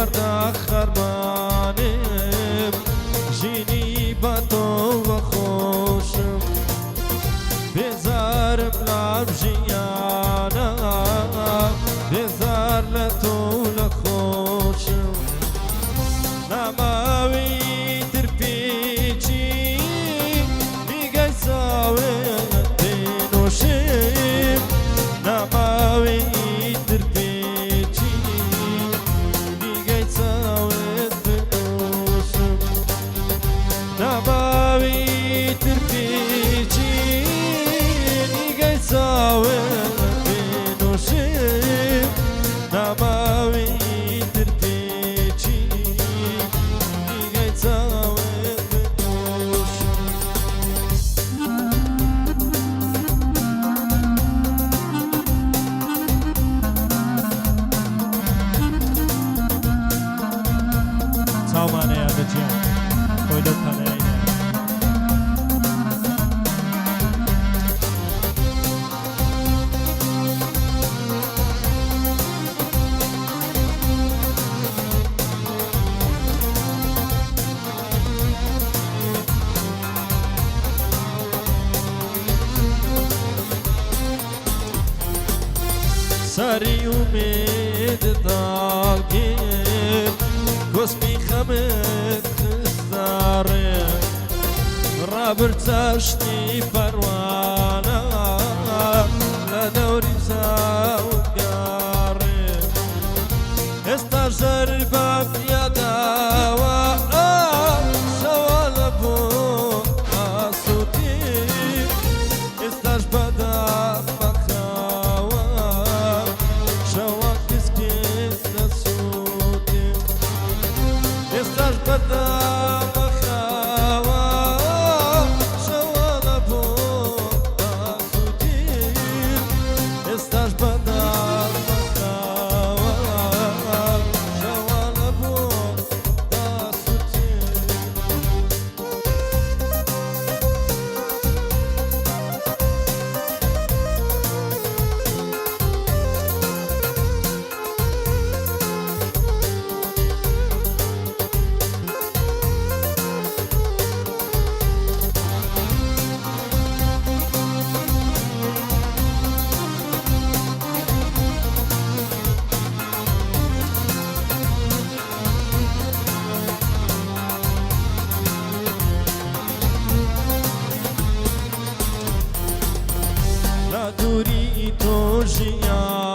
مرد خرمانم جینی با تو و خوشم بزارم لام جیانا بزار لتو لخوشم نماوی ترپیچی دیگه ساوه تنوشم نماوی ترپیچی دیگه ساوه تنوشم نماوی ترپیچی دیگه ساوه تنوشم نماوی ترپیچی دیگه ساوه تنوشم سامانه بچیان کویدو کنه سری امید داگیر گسمی خمت خستاره رابر تشتی پروانه لدوری زاوگاره استاجر باب یاداوا سوال بو آسوتی استاج بدا دوری تو جیان